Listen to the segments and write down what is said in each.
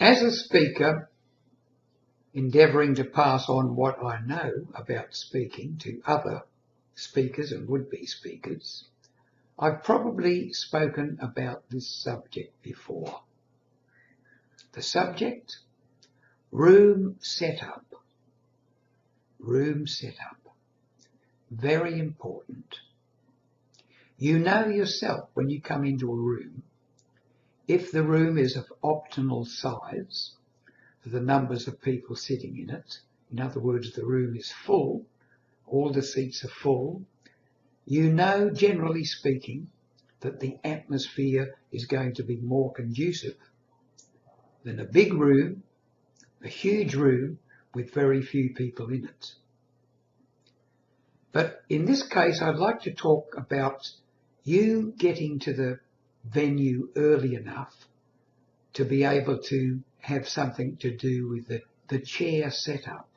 As a speaker, endeavouring to pass on what I know about speaking to other speakers and would-be speakers, I've probably spoken about this subject before. The subject: room setup. Room setup. Very important. You know yourself when you come into a room, if the room is of optimal size for the numbers of people sitting in it. In other words, the room is full, all the seats are full. You know, generally speaking, that the atmosphere is going to be more conducive than a big room, a huge room with very few people in it. But in this case, I'd like to talk about you getting to the venue early enough to be able to have something to do with the chair setup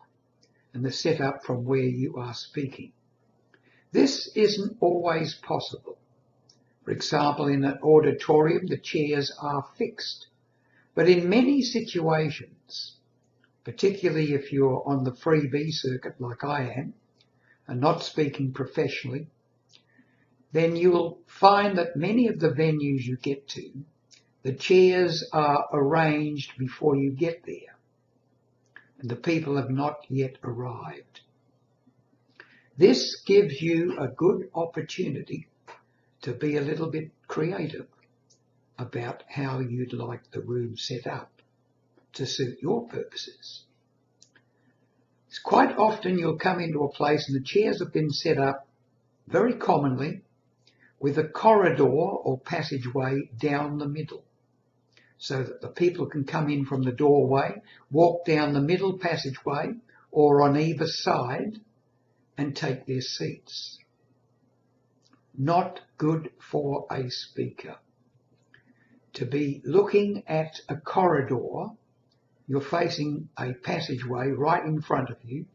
and the setup from where you are speaking. This isn't always possible. For example, in an auditorium, the chairs are fixed. But in many situations, particularly if you're on the freebie circuit like I am, and not speaking professionally, then you'll find that many of the venues you get to, the chairs are arranged before you get there, and the people have not yet arrived. This gives you a good opportunity to be a little bit creative about how you'd like the room set up to suit your purposes. It's quite often you'll come into a place and the chairs have been set up very commonly with a corridor or passageway down the middle, so that the people can come in from the doorway, walk down the middle passageway or on either side and take their seats. Not good for a speaker. To be looking at a corridor, you're facing a passageway right in front of you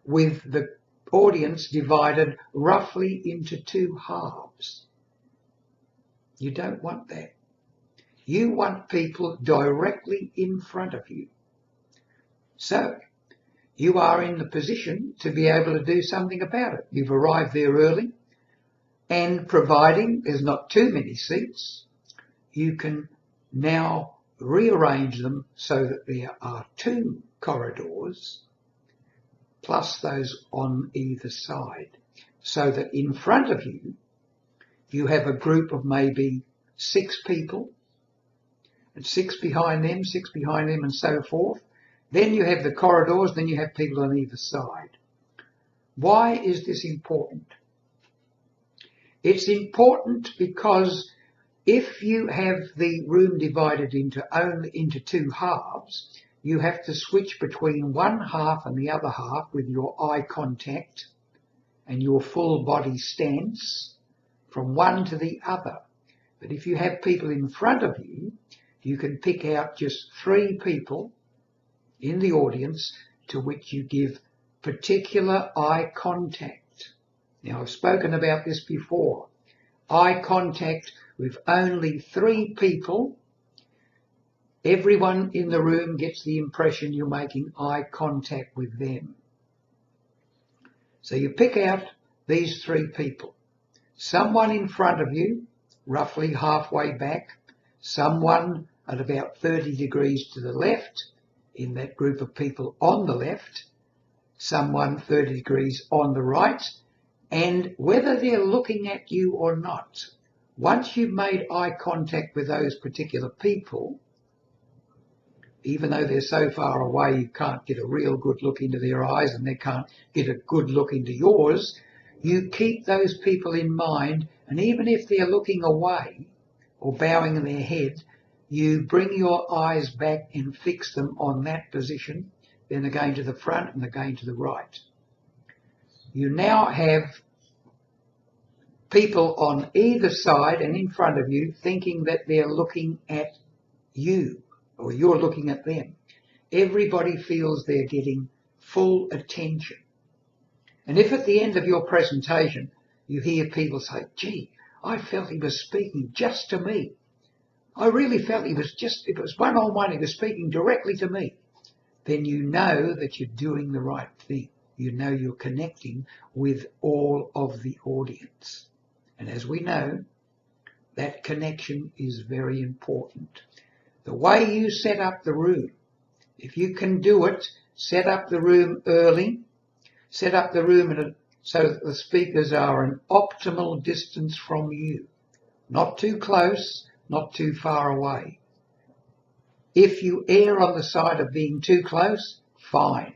with the audience divided roughly into two halves. You don't want that. You want people directly in front of you. So you are in the position to be able to do something about it. You've arrived there early, and providing there's not too many seats, you can now rearrange them so that there are two corridors plus those on either side, so that in front of you, you have a group of maybe 6 people, and 6 behind them, 6 behind them, and so forth. Then you have the corridors, then you have people on either side. Why is this important? It's important because if you have the room divided into two halves, you have to switch between one half and the other half with your eye contact and your full body stance from one to the other. But if you have people in front of you, you can pick out just 3 people in the audience to which you give particular eye contact. Now, I've spoken about this before. Eye contact with only 3 people. Everyone in the room gets the impression you're making eye contact with them. So you pick out these 3 people. Someone in front of you, roughly halfway back, someone at about 30 degrees to the left, in that group of people on the left, someone 30 degrees on the right, and whether they're looking at you or not, once you've made eye contact with those particular people, even though they're so far away you can't get a real good look into their eyes and they can't get a good look into yours, you keep those people in mind, and even if they're looking away or bowing their head, you bring your eyes back and fix them on that position. Then they're going to the front and they're going to the right. You now have people on either side and in front of you thinking that they're looking at you or you're looking at them. Everybody feels they're getting full attention. And if at the end of your presentation you hear people say, "Gee, I felt he was speaking just to me," I really felt it was one-on-one, he was speaking directly to me. Then you know that you're doing the right thing. You know you're connecting with all of the audience. And as we know, that connection is very important. The way you set up the room, if you can do it, set up the room early, set up the room so that the speakers are an optimal distance from you. Not too close, not too far away. If you err on the side of being too close, fine.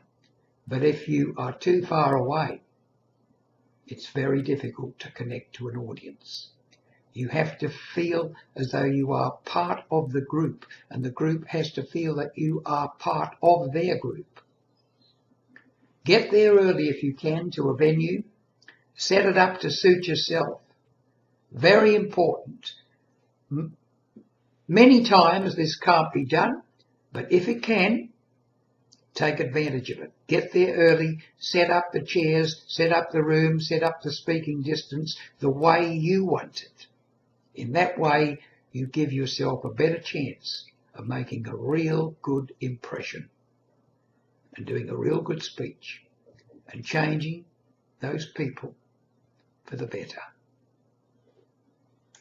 But if you are too far away, it's very difficult to connect to an audience. You have to feel as though you are part of the group, and the group has to feel that you are part of their group. Get there early if you can to a venue. Set it up to suit yourself. Very important. Many times this can't be done, but if it can, take advantage of it. Get there early, set up the chairs, set up the room, set up the speaking distance the way you want it. In that way, you give yourself a better chance of making a real good impression and doing a real good speech and changing those people for the better.